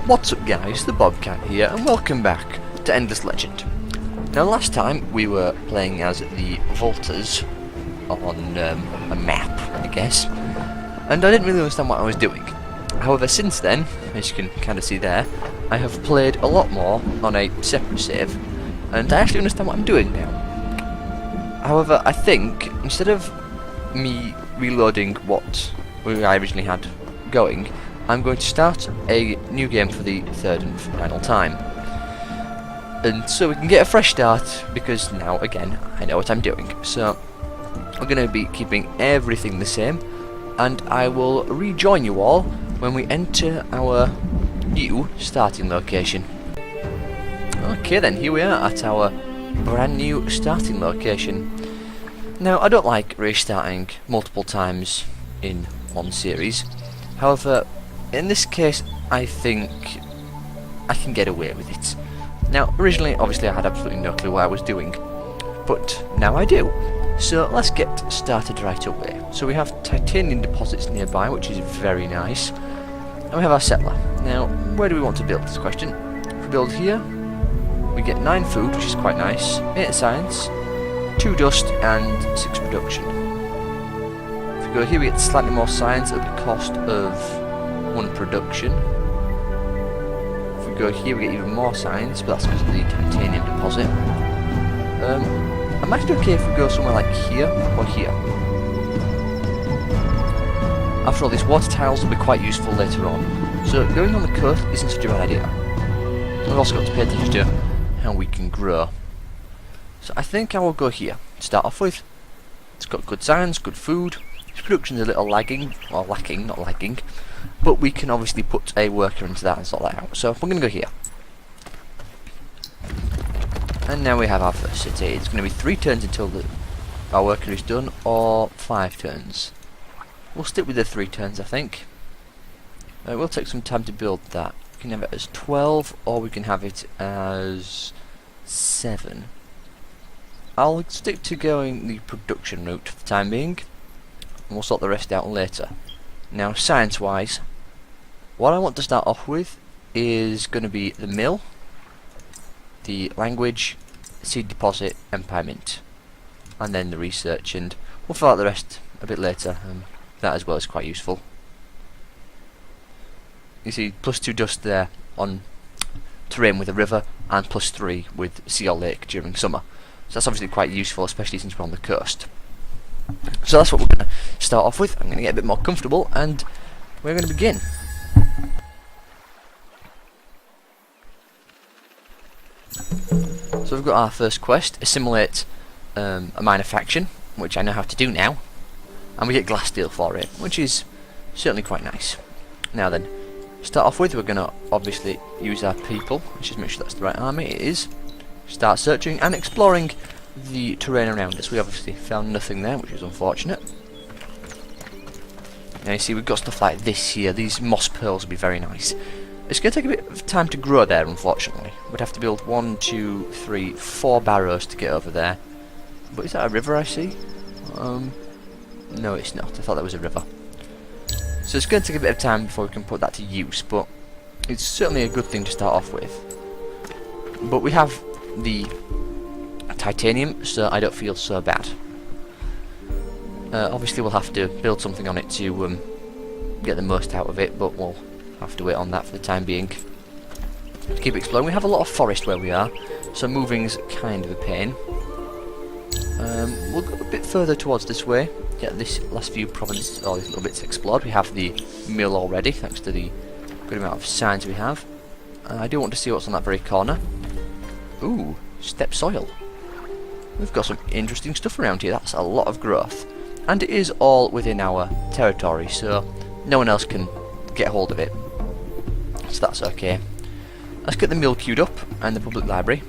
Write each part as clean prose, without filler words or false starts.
What's up guys, the Bobcat here, and welcome back to Endless Legend. Now last time we were playing as the Volters on a map, I guess, and I didn't really understand what I was doing. However, since then, as you can kind of see there, I have played a lot more on a separate save, and I actually understand what I'm doing now. However, I think, instead of me reloading what I originally had going, I'm going to start a new game for the third and final time. And so we can get a fresh start, because now, again, I know what I'm doing. So, we're going to be keeping everything the same, and I will rejoin you all when we enter our new starting location. Okay then, here we are at our brand new starting location. Now, I don't like restarting multiple times in one series. However, in this case, I think I can get away with it. Now, originally, obviously, I had absolutely no clue what I was doing, but now I do. So let's get started right away. So we have titanium deposits nearby, which is very nice, and we have our settler. Now, where do we want to build? This question. If we build here, we get 9 food, which is quite nice, 8 science, 2 dust, and 6 production. If we go here, we get slightly more science at the cost of 1 production. If we go here, we get even more science, but that's because of the titanium deposit. I'm actually okay if we go somewhere like here or here. After all, these water tiles will be quite useful later on, so going on the coast isn't such a bad idea. We've also got to pay attention to how we can grow. So I think I will go here to start off with. It's got good science, good food. Its production's a little lagging, or lacking, not lagging, but we can obviously put a worker into that and sort that out. So we're going to go here. And now we have our first city. It's going to be 3 turns until our worker is done, or 5 turns. We'll stick with the 3 turns, I think. It will take some time to build that. We can have it as 12, or we can have it as 7. I'll stick to going the production route for the time being, and we'll sort the rest out later. Now, science-wise, what I want to start off with is going to be the mill, the language, seed deposit, empire mint, and then the research, and we'll fill out the rest a bit later. That as well is quite useful. You see, +2 dust there on terrain with a river, and +3 with sea or lake during summer. So that's obviously quite useful, especially since we're on the coast. So that's what we're going to start off with. I'm going to get a bit more comfortable, and we're going to begin. So we've got our first quest, assimilate a minor faction, which I know how to do now, and we get glass steel for it, which is certainly quite nice. Now then, start off with, we're going to obviously use our people. Let's just make sure that's the right army. It is. Start searching and exploring the terrain around us. We obviously found nothing there, which is unfortunate. Now you see, we've got stuff like this here. These moss pearls would be very nice. It's going to take a bit of time to grow there, unfortunately. We'd have to build 1, 2, 3, 4 barrows to get over there. But is that a river I see? No, it's not. I thought that was a river. So it's going to take a bit of time before we can put that to use, but it's certainly a good thing to start off with. But we have the titanium, so I don't feel so bad. Obviously we'll have to build something on it to get the most out of it, but we'll have to wait on that for the time being. To keep exploring, we have a lot of forest where we are, so moving's kind of a pain. We'll go a bit further towards this way, get this last few provinces, or these little bits explored. We have the mill already, thanks to the good amount of signs we have. I do want to see what's on that very corner. Ooh, steppe soil. We've got some interesting stuff around here. That's a lot of growth. And it is all within our territory, so no one else can get hold of it. So that's okay. Let's get the mill queued up, and the public library.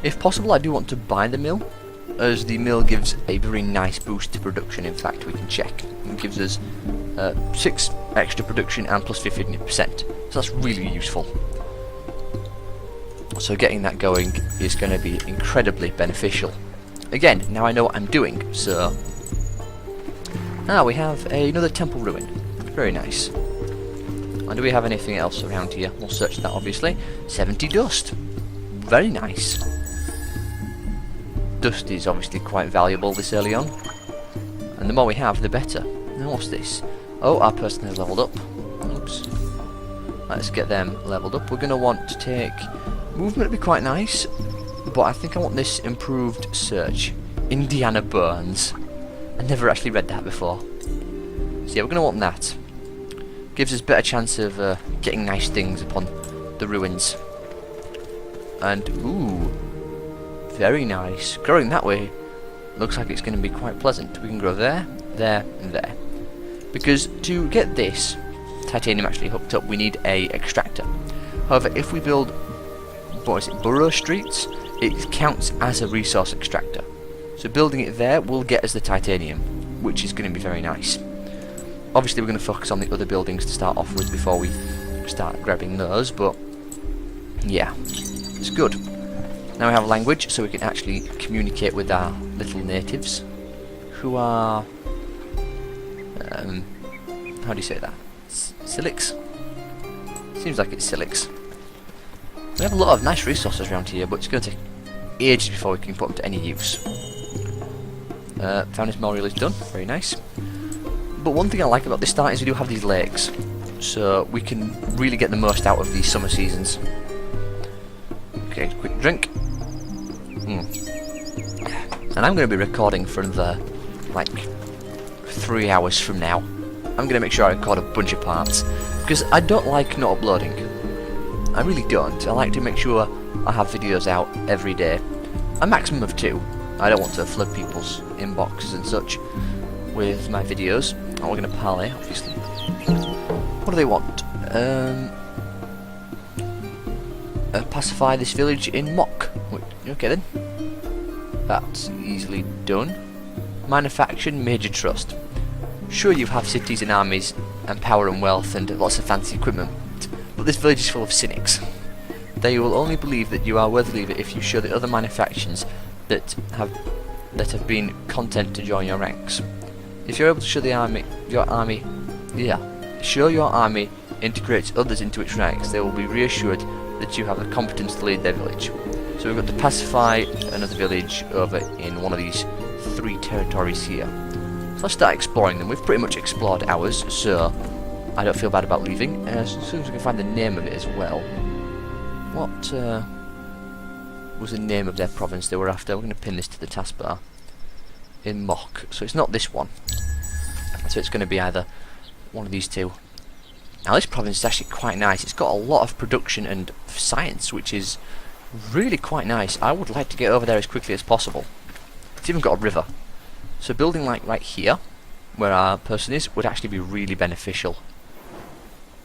If possible, I do want to buy the mill, as the mill gives a very nice boost to production. In fact, we can check. It gives us 6 extra production and plus 15%. So that's really useful. So getting that going is going to be incredibly beneficial. Again, now I know what I'm doing, so... we have another temple ruin. Very nice. And do we have anything else around here? We'll search that, obviously. 70 dust. Very nice. Dust is obviously quite valuable this early on. And the more we have, the better. Now what's this? Oh, our person has leveled up. Oops. Let's get them leveled up. We're going to want to take... Movement would be quite nice. But I think I want this improved search. Indiana Burns. I never actually read that before. So yeah, we're going to want that. Gives us better chance of getting nice things upon the ruins. And, ooh, very nice. Growing that way looks like it's going to be quite pleasant. We can grow there, there, and there. Because to get this titanium actually hooked up, we need a extractor. However, if we build, what is it, burrow streets, it counts as a resource extractor. So building it there will get us the titanium, which is going to be very nice. Obviously we're going to focus on the other buildings to start off with before we start grabbing those, but yeah, it's good. Now we have language, so we can actually communicate with our little natives, who are, how do you say that? Silix? Seems like it's Silix. We have a lot of nice resources around here, but it's going to take ages before we can put them to any use. Found this memorial is done, very nice. But one thing I like about this start is we do have these lakes, so we can really get the most out of these summer seasons. Okay, quick drink. And I'm going to be recording for another, like, 3 hours from now. I'm going to make sure I record a bunch of parts, because I don't like not uploading. I really don't. I like to make sure I have videos out every day. A maximum of 2. I don't want to flood people's inboxes and such with my videos. Oh, we're going to parley, obviously. What do they want? Pacify this village in Mock. Okay then. That's easily done. Manufacturing major trust. Sure, you have cities and armies and power and wealth and lots of fancy equipment, but this village is full of cynics. They will only believe that you are worthy leader if you show the other manufactions that have been content to join your ranks. If you're able to show your army integrates others into its ranks, they will be reassured that you have the competence to lead their village. So we've got to pacify another village over in one of these 3 territories here. So let's start exploring them. We've pretty much explored ours, so I don't feel bad about leaving. As soon as we can find the name of it as well. What was the name of their province they were after? We're going to pin this to the taskbar. In Mock. So it's not this one. So it's going to be either one of these 2. Now this province is actually quite nice. It's got a lot of production and science, which is really quite nice. I would like to get over there as quickly as possible. It's even got a river. So building like right here, where our person is, would actually be really beneficial.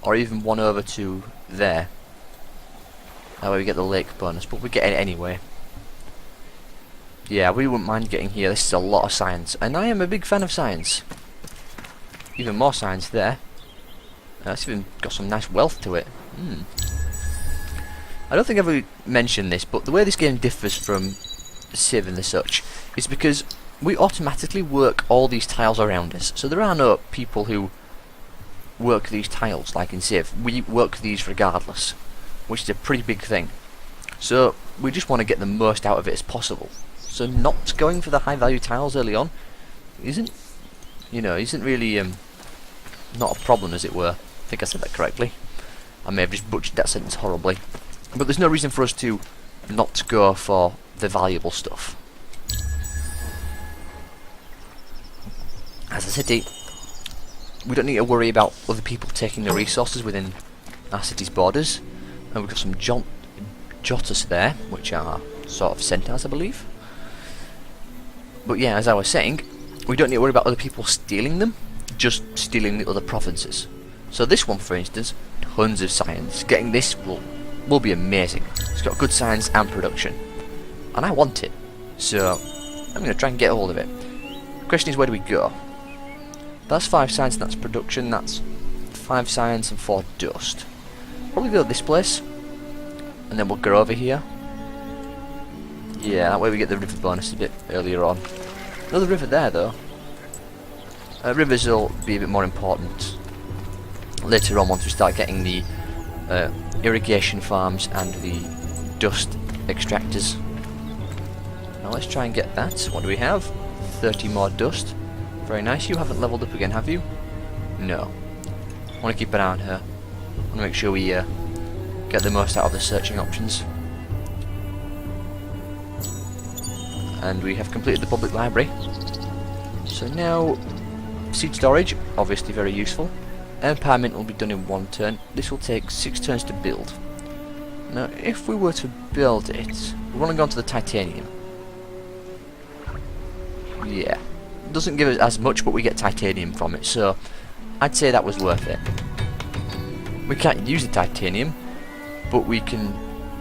Or even one over to there. That way we get the lake bonus, but we get it anyway. Yeah, we wouldn't mind getting here. This is a lot of science, and I am a big fan of science. Even more science there. It's even got some nice wealth to it. I don't think I've ever mentioned this, but the way this game differs from Civ and the such is because we automatically work all these tiles around us. So there are no people who work these tiles like in Civ. We work these regardless, which is a pretty big thing. So we just want to get the most out of it as possible. So not going for the high value tiles early on isn't really not a problem, as it were. I think I said that correctly. I may have just butchered that sentence horribly. But there's no reason for us to not go for the valuable stuff. As a city, we don't need to worry about other people taking the resources within our city's borders. And we've got some Jotus there, which are sort of centaurs, I believe. But yeah, as I was saying, we don't need to worry about other people stealing them, just stealing the other provinces. So this one, for instance, tons of science. Getting this will be amazing. It's got good science and production. And I want it. So I'm going to try and get hold of it. The question is, where do we go? That's 5 science and that's production. That's 5 science and 4 dust. Probably go to this place. And then we'll go over here. Yeah, that way we get the river bonus a bit earlier on. Another river there though. Rivers will be a bit more important later on once we start getting the irrigation farms and the dust extractors. Now let's try and get that. What do we have? 30 more dust. Very nice. You haven't leveled up again, have you? No. I want to keep an eye on her. I want to make sure we get the most out of the searching options. And we have completed the public library. So now, seed storage, obviously very useful. Empire Mint will be done in 1 turn. This will take 6 turns to build. Now, if we were to build it, we want to go on to the titanium. Yeah, it doesn't give us as much, but we get titanium from it, so I'd say that was worth it. We can't use the titanium, but we can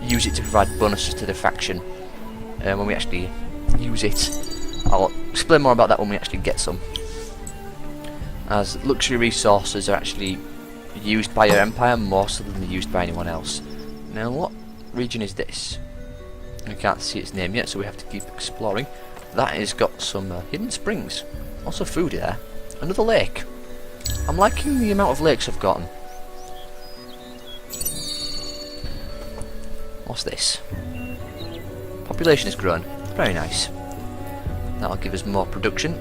use it to provide bonuses to the faction when we actually use it. I'll explain more about that when we actually get some, as luxury resources are actually used by your empire more so than they're used by anyone else. Now, what region is this? I can't see its name yet, so we have to keep exploring. That has got some hidden springs, also food there, another lake. I'm liking the amount of lakes I've gotten. What's this? Population has grown. Very nice. That'll give us more production.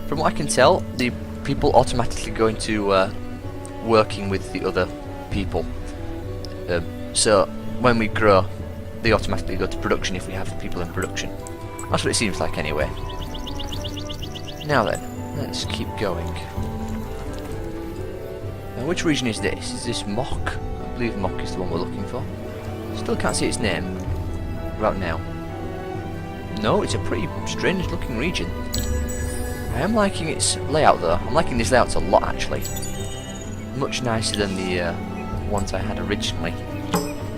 From what I can tell, the people automatically go into working with the other people. So when we grow, they automatically go to production if we have the people in production. That's what it seems like anyway. Now then, let's keep going. Now, which region is this? Is this Mock? I believe Mock is the one we're looking for. Still can't see its name right now. No, it's a pretty strange looking region. I am liking its layout though. I'm liking this layout a lot actually. Much nicer than the ones I had originally.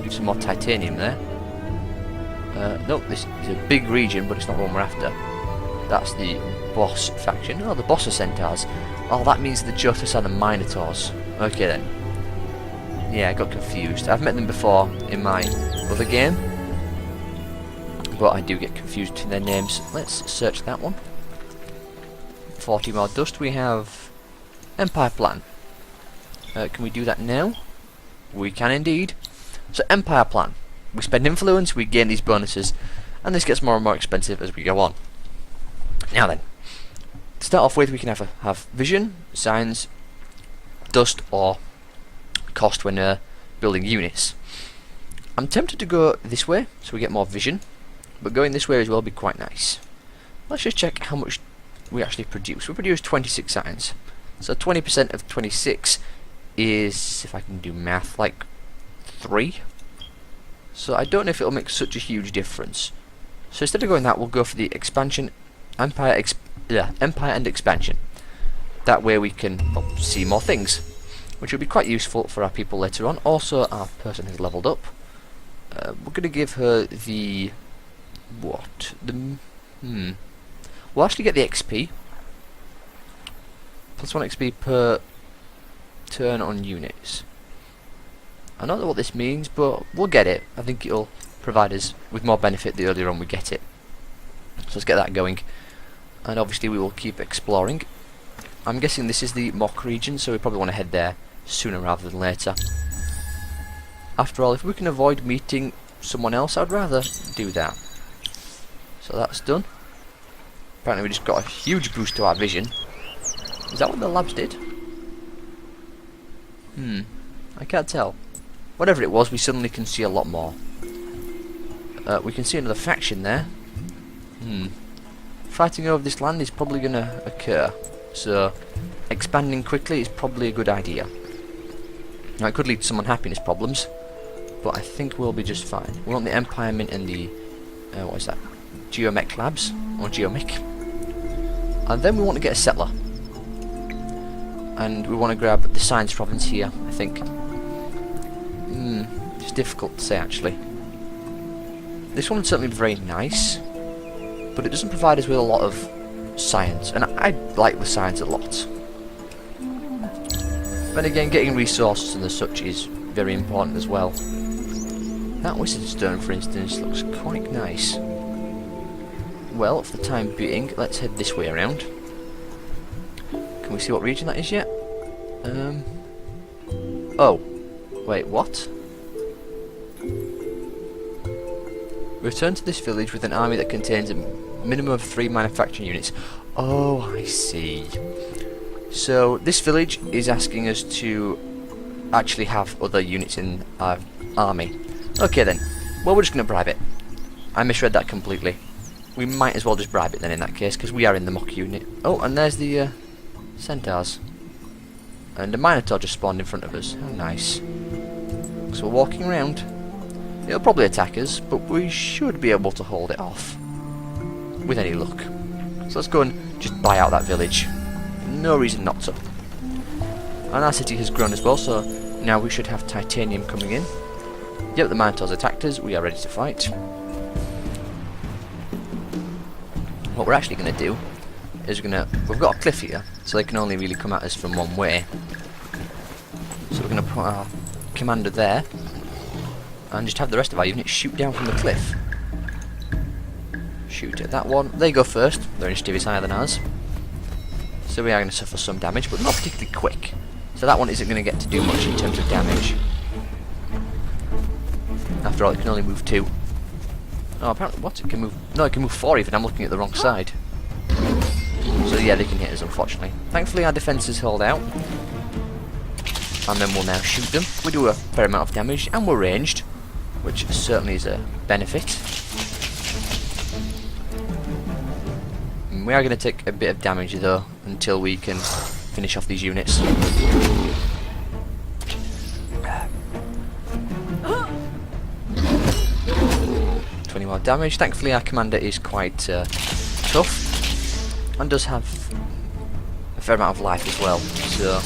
Give some more titanium there. Nope, this is a big region, but it's not the one we're after. That's the boss faction. Oh, the boss are centaurs. Oh, that means the Jotus are the Minotaurs. Okay then. Yeah, I got confused. I've met them before in my other game, but I do get confused between their names. Let's search that one. 40 more dust. We have Empire Plan. Can we do that now? We can indeed. So Empire Plan. We spend influence, we gain these bonuses, and this gets more and more expensive as we go on. Now then, to start off with, we can have vision, science, dust, or cost when building units. I'm tempted to go this way, so we get more vision, but going this way as well would be quite nice. Let's just check how much we actually produce. We produce 26 science, so 20% of 26 is, if I can do math, like 3. So I don't know if it'll make such a huge difference. So instead of going that, we'll go for the expansion, empire and expansion. That way we can see more things, which will be quite useful for our people later on. Also, our person has leveled up. We're going to give her the what? We'll actually get the XP. +1 XP per turn on units. I don't know what this means, but we'll get it. I think it'll provide us with more benefit the earlier on we get it. So let's get that going. And obviously we will keep exploring. I'm guessing this is the Mock region, so we probably want to head there sooner rather than later. After all, if we can avoid meeting someone else, I'd rather do that. So that's done. Apparently we just got a huge boost to our vision. Is that what the labs did? I can't tell. Whatever it was, we suddenly can see a lot more. We can see another faction there. Fighting over this land is probably going to occur, so expanding quickly is probably a good idea. Now it could lead to some unhappiness problems, but I think we'll be just fine. We want the Empire Mint and the what is that? Geomech Labs or Geomech, and then we want to get a settler, and we want to grab the Science Province here. I think. It's difficult to say actually. This one would certainly be very nice, but it doesn't provide us with a lot of science, and I like the science a lot. But again, getting resources and the such is very important as well. That Wizard Stone, for instance, looks quite nice. Well, for the time being, let's head this way around. Can we see what region that is yet? Oh. Wait, what? Return to this village with an army that contains a minimum of 3 manufacturing units. Oh, I see. So, this village is asking us to actually have other units in our army. Okay then. Well, we're just going to bribe it. I misread that completely. We might as well just bribe it then in that case, because we are in the mock unit. Oh, and there's the centaurs. And a minotaur just spawned in front of us. How nice. So we're walking around. It'll probably attack us, but we should be able to hold it off. With any luck. So let's go and just buy out that village. No reason not to. And our city has grown as well, so now we should have titanium coming in. Yep, the minotaurs attacked us. We are ready to fight. What we're actually going to do is we've got a cliff here, so they can only really come at us from one way. So we're going to put our commander there, and just have the rest of our units shoot down from the cliff. Shoot at that one. They go first. Their initiative is higher than ours. So we are going to suffer some damage, but not particularly quick. So that one isn't going to get to do much in terms of damage. After all, it can only move 2. Oh, apparently, what? It can move... No, it can move 4 even. I'm looking at the wrong side. So yeah, they can hit us, unfortunately. Thankfully, our defences hold out. And then we'll now shoot them. We do a fair amount of damage, and we're ranged, which certainly is a benefit. And we are going to take a bit of damage, though, until we can finish off these units. 20 more damage. Thankfully, our commander is quite tough. And does have a fair amount of life as well, so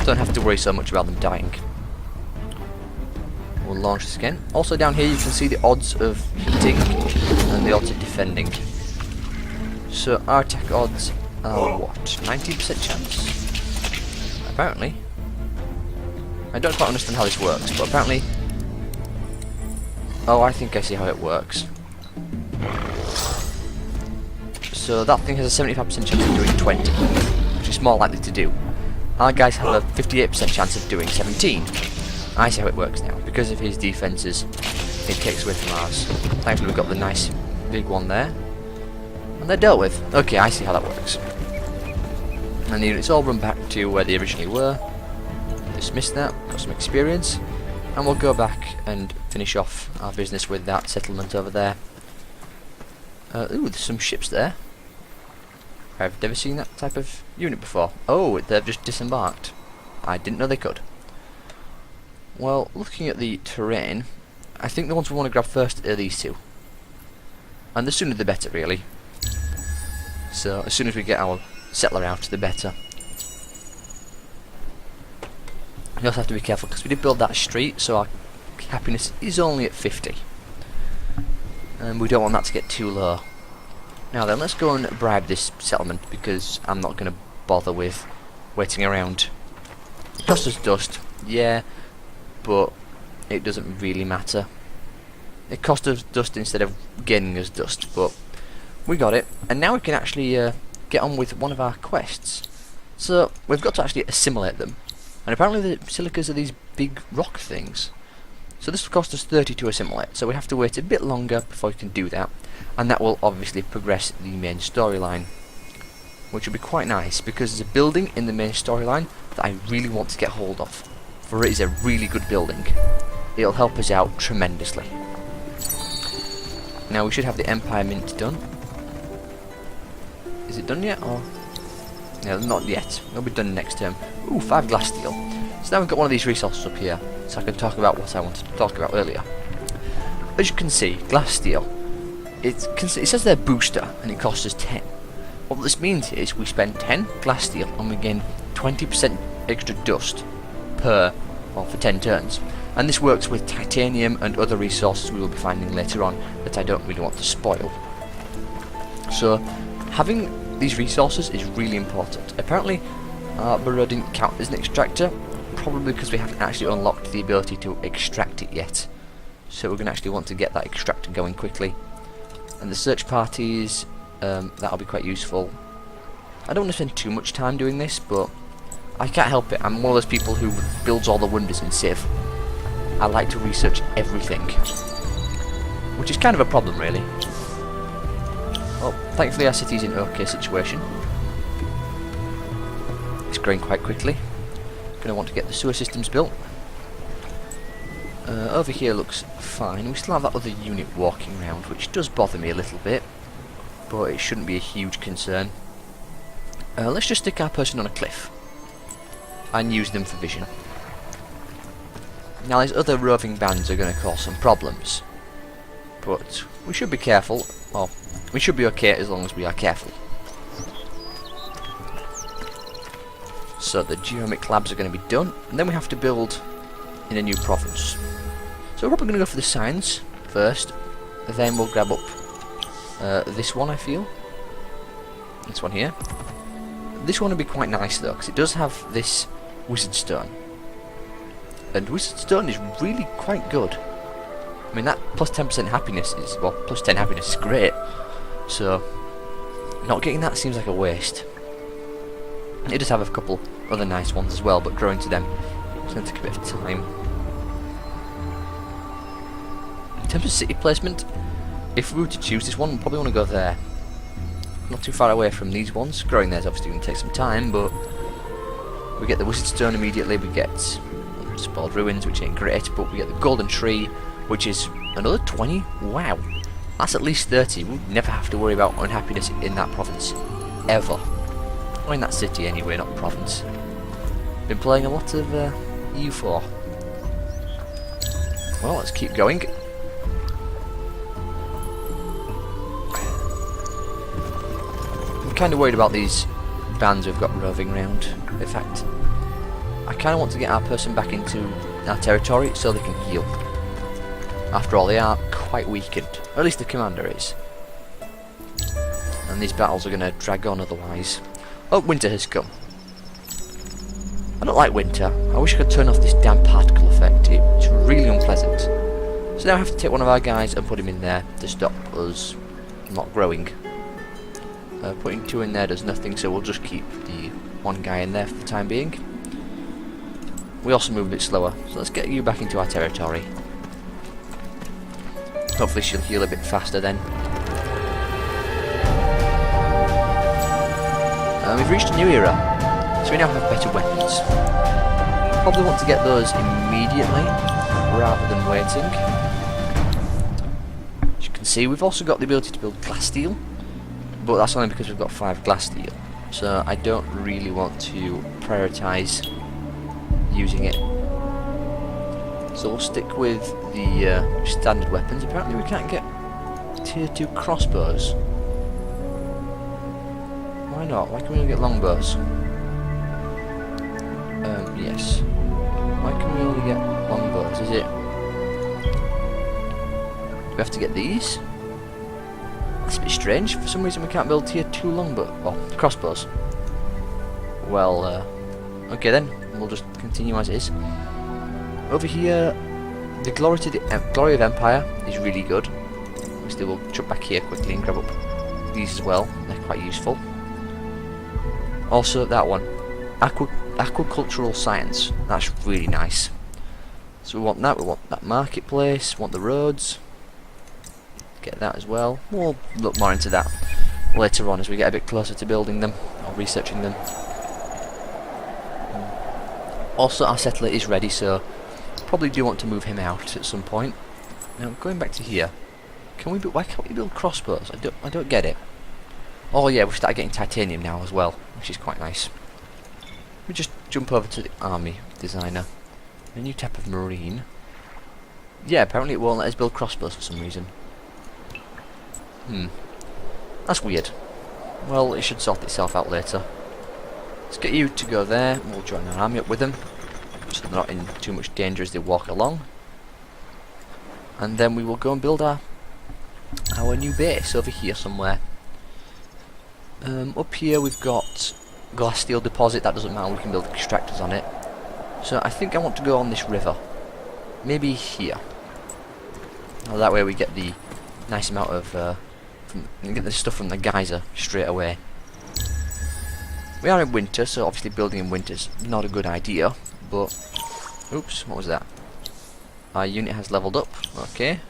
don't have to worry so much about them dying. We'll launch this again. Also down here you can see the odds of hitting and the odds of defending. So our attack odds are what? 90% chance? Apparently. I don't quite understand how this works, but apparently... Oh, I think I see how it works. So that thing has a 75% chance of doing 20, which it's more likely to do. Our guys have a 58% chance of doing 17. I see how it works now. Because of his defences, it takes away from ours. Thankfully we've got the nice big one there. And they're dealt with. Okay, I see how that works. And the units all run back to where they originally were. Dismiss that, got some experience. And we'll go back and finish off our business with that settlement over there. Ooh, there's some ships there. I've never seen that type of unit before. Oh, they've just disembarked. I didn't know they could. Well, looking at the terrain, I think the ones we want to grab first are these two. And the sooner the better, really. So, as soon as we get our settler out, the better. We also have to be careful, because we did build that street, so our happiness is only at 50. And we don't want that to get too low. Now then, let's go and bribe this settlement, because I'm not going to bother with waiting around. It costs us dust, yeah, but it doesn't really matter. It cost us dust instead of gaining us dust, but we got it. And now we can actually get on with one of our quests. So, we've got to actually assimilate them. And apparently the silicas are these big rock things. So this will cost us 30 to assimilate, so we have to wait a bit longer before we can do that. And that will obviously progress the main storyline, which will be quite nice, because there's a building in the main storyline that I really want to get hold of, for it is a really good building. It'll help us out tremendously. Now we should have the Empire Mint done. Is it done yet, or...? No, not yet. It'll be done next term. Ooh, 5 glass steel. So now we've got one of these resources up here, so I can talk about what I wanted to talk about earlier. As you can see, glass steel. It says they're booster, and it costs us 10. What this means is we spend 10 glass steel, and we gain 20% extra dust for 10 turns. And this works with titanium and other resources we will be finding later on that I don't really want to spoil. So, having these resources is really important. Apparently, Burrow didn't count as an extractor, probably because we haven't actually unlocked the ability to extract it yet. So we're going to actually want to get that extractor going quickly. And the search parties, that'll be quite useful. I don't want to spend too much time doing this, but I can't help it. I'm one of those people who builds all the wonders in Civ. I like to research everything, which is kind of a problem, really. Well, thankfully our city's in an okay situation. It's growing quite quickly. Going to want to get the sewer systems built. Over here looks fine. We still have that other unit walking around, which does bother me a little bit, but it shouldn't be a huge concern. Let's just stick our person on a cliff and use them for vision. Now, these other roving bands are going to cause some problems, but we should be careful. Well, we should be okay as long as we are careful. So the geomic labs are going to be done, and then we have to build in a new province. So we're probably going to go for the science first, then we'll grab up this one, I feel. This one here. This one would be quite nice though, because it does have this wizard stone. And wizard stone is really quite good. I mean, that plus 10% happiness is, well, plus 10 happiness is great. So, not getting that seems like a waste. It does have a couple other nice ones as well, but growing to them it's going to take a bit of time. In terms of city placement, if we were to choose this one, we'd probably want to go there. Not too far away from these ones. Growing there is obviously going to take some time, but we get the wizard stone immediately, we get spoiled ruins, which ain't great, but we get the golden tree, which is another 20. Wow, that's at least 30. We'll never have to worry about unhappiness in that province, ever. Or in that city anyway, not province. Been playing a lot of EU4. Well, let's keep going. I'm kind of worried about these bands we've got roving around. In fact, I kind of want to get our person back into our territory so they can heal. After all, they are quite weakened. Or at least the commander is. And these battles are going to drag on otherwise. Oh, winter has come. I don't like winter. I wish I could turn off this damn particle effect. It's really unpleasant. So now I have to take one of our guys and put him in there to stop us not growing. Putting 2 in there does nothing, so we'll just keep the 1 guy in there for the time being. We also move a bit slower, so let's get you back into our territory. Hopefully she'll heal a bit faster then. We've reached a new era, so we now have better weapons. Probably want to get those immediately, rather than waiting. As you can see, we've also got the ability to build glass steel, but that's only because we've got 5 glass steel, so I don't really want to prioritise using it. So we'll stick with the standard weapons. Apparently we can't get tier 2 crossbows. Why not? Why can we only get longbows? Yes. Why can we only get longbows? Is it... Do we have to get these? That's a bit strange. For some reason we can't build tier 2 crossbows. Well, okay then. We'll just continue as is. Over here, the Glory of Empire is really good. Obviously we'll jump back here quickly and grab up these as well. They're quite useful. Also that one, aquacultural science. That's really nice. So we want that marketplace, want the roads. Get that as well. We'll look more into that later on as we get a bit closer to building them or researching them. Also our settler is ready, so probably do want to move him out at some point. Now going back to here, why can't we build crossbows? I don't get it. Oh yeah, we've started getting titanium now as well, which is quite nice. We just jump over to the army designer. A new type of marine. Yeah, apparently it won't let us build crossbows for some reason. That's weird. Well, it should sort itself out later. Let's get you to go there, and we'll join our army up with them, so they're not in too much danger as they walk along. And then we will go and build our new base over here somewhere. Up here we've got glass steel deposit. That doesn't matter, we can build extractors on it. So I think I want to go on this river. Maybe here. Well, that way we get the nice amount of get the stuff from the geyser straight away. We are in winter, so obviously building in winter is not a good idea, but... Oops, what was that? Our unit has leveled up, okay.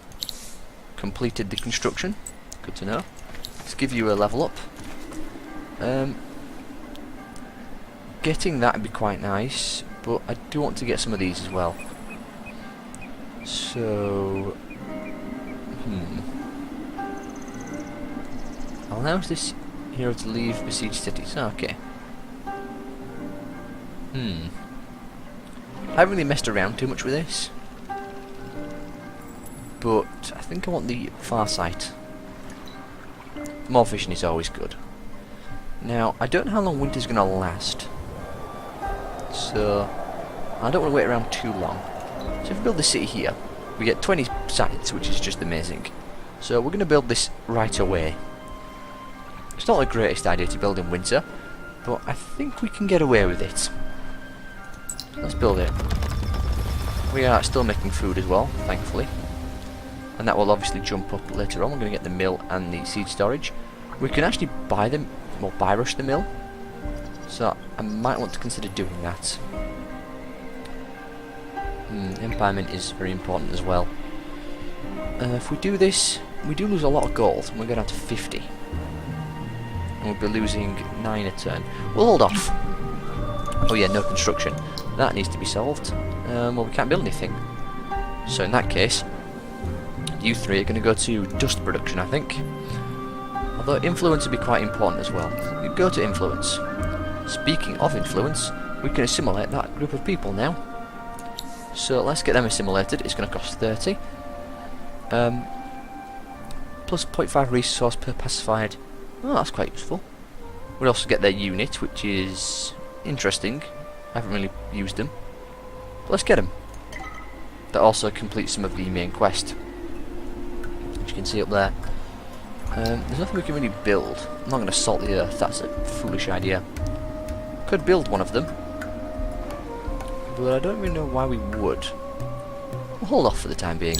Completed the construction, good to know. Let's give you a level up. Getting that would be quite nice, but I do want to get some of these as well. So... Allows this hero to leave besieged cities, okay. I haven't really messed around too much with this, but I think I want the Farsight. More vision is always good. Now, I don't know how long winter's going to last, so I don't want to wait around too long. So if we build the city here, we get 20 sites, which is just amazing. So we're going to build this right away. It's not the greatest idea to build in winter, but I think we can get away with it. Let's build it. We are still making food as well, thankfully. And that will obviously jump up later on. We're going to get the mill and the seed storage. We can actually buy them, or buy rush the mill. So I might want to consider doing that. Empire Mint is very important as well. If we do this, we do lose a lot of gold. We're going down to 50. And we'll be losing 9 a turn. We'll hold off. Oh yeah, no construction. That needs to be solved. Well, we can't build anything. So in that case, you three are going to go to dust production, I think. Although influence would be quite important as well. You go to influence. Speaking of influence, we can assimilate that group of people now. So let's get them assimilated. It's going to cost 30. Plus 0.5 resource per pacified. Oh, that's quite useful. We'll also get their unit, which is interesting. I haven't really used them. But let's get them. That also completes some of the main quest, which you can see up there. There's nothing we can really build. I'm not going to salt the earth. That's a foolish idea. Could build one of them, but I don't really know why we would. We'll hold off for the time being.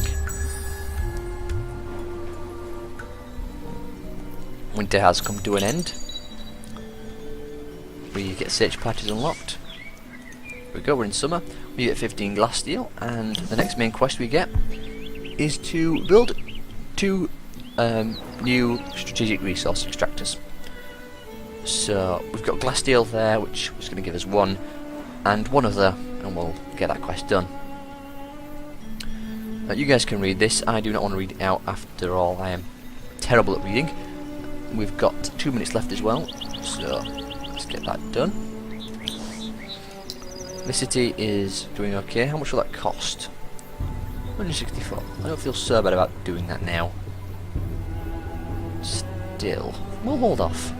Winter has come to an end. We get sage patches unlocked. Here we go, we're in summer. We get 15 glass steel, and the next main quest we get is to build 2 new strategic resource extractors. So we've got glass steel there, which is going to give us 1, and 1 other, and we'll get that quest done. You guys can read this. I do not want to read it out. After all, I am terrible at reading. We've got 2 minutes left as well, so let's get that done. This city is doing okay. How much will that cost? 164. I don't feel so bad about doing that now. Still, we'll hold off.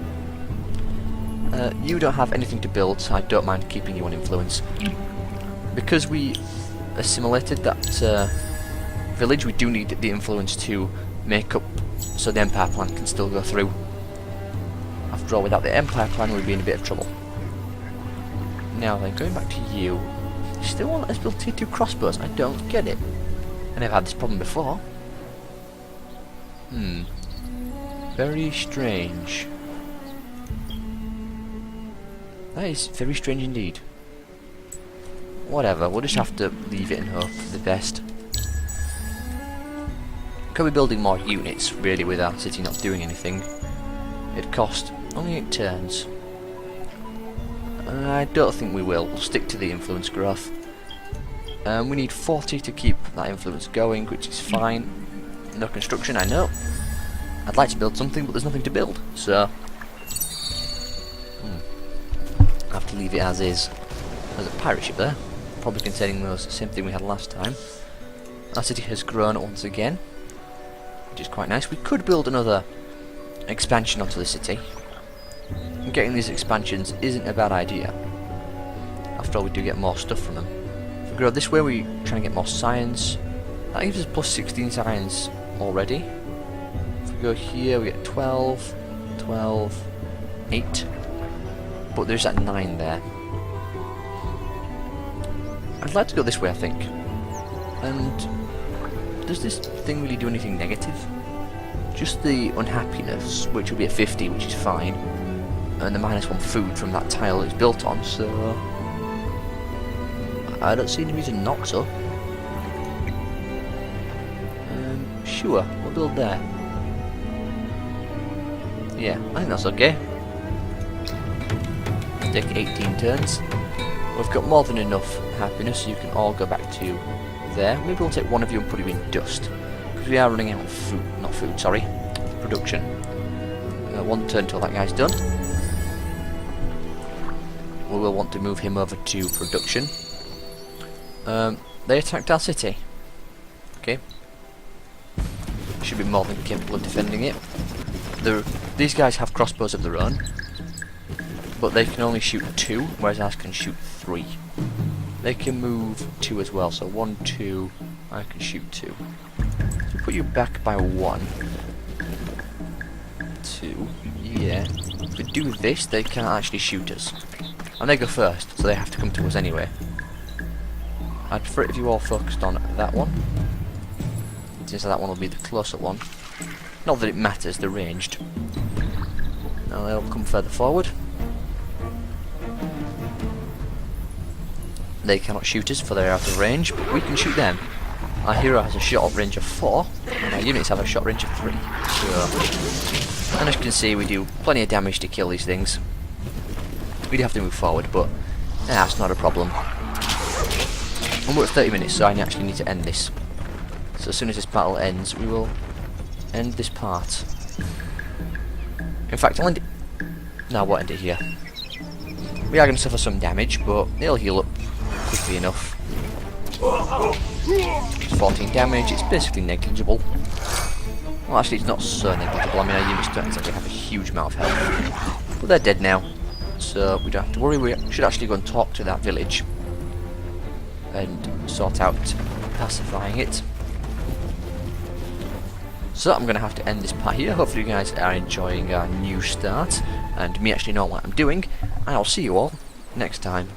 You don't have anything to build, so I don't mind keeping you on influence. Because we assimilated that village, we do need the influence to make up so the Empire plan can still go through. After all, without the Empire plan, we'd be in a bit of trouble. Now then, going back to you. You still want us to build T2 crossbows? I don't get it. I never had this problem before. Very strange. That is very strange indeed. Whatever, we'll just have to leave it and hope for the best. Could be building more units, really, with our city not doing anything. It'd cost only 8 turns. I don't think we will. We'll stick to the influence growth. We need 40 to keep that influence going, which is fine. No construction, I know. I'd like to build something, but there's nothing to build, so... I have to leave it as is. There's a pirate ship there, probably containing the same thing we had last time. Our city has grown once again, which is quite nice. We could build another expansion onto the city. And getting these expansions isn't a bad idea. After all, we do get more stuff from them. If we grow this way, we try and get more science. That gives us plus 16 science already. If we go here, we get 12, 12, 8. But there's that 9 there. I'd like to go this way, I think. And does this thing really do anything negative? Just the unhappiness, which will be at 50, which is fine. and the -1 food from that tile it's built on, so I don't see any reason not to. Sure, we'll build there. Yeah, I think that's okay. Take 18 turns. We've got more than enough happiness, so you can all go back to there. Maybe we'll take one of you and put you in dust, because we are running out of food. Not food, sorry. Production. 1 turn till that guy's done. We will want to move him over to production. They attacked our city. Okay. Should be more than capable of defending it. These guys have crossbows of their own, but they can only shoot 2, whereas ours can shoot 3. They can move 2 as well, so 1, 2, I can shoot 2. So put you back by 1. 2, yeah. If we do this, they can't actually shoot us. And they go first, so they have to come to us anyway. I'd prefer it if you all focused on that one, since that one will be the closer one. Not that it matters, they're ranged. Now they'll come further forward. They cannot shoot us for they're out of range, but we can shoot them. Our hero has a shot range of 4, and our units have a shot range of 3. So, and as you can see, we do plenty of damage to kill these things. We do have to move forward, but that's not a problem. And we're at 30 minutes, so I actually need to end this. So as soon as this battle ends, we will end this part. In fact, I'll end it... No, I won't end it here. We are going to suffer some damage, but it'll heal up quickly enough. It's 14 damage, it's basically negligible. Well, actually, it's not so negligible. I mean, our units don't exactly have a huge amount of health. But they're dead now, so we don't have to worry. We should actually go and talk to that village and sort out pacifying it. So I'm going to have to end this part here. Hopefully you guys are enjoying our new start and me actually knowing what I'm doing, and I'll see you all next time.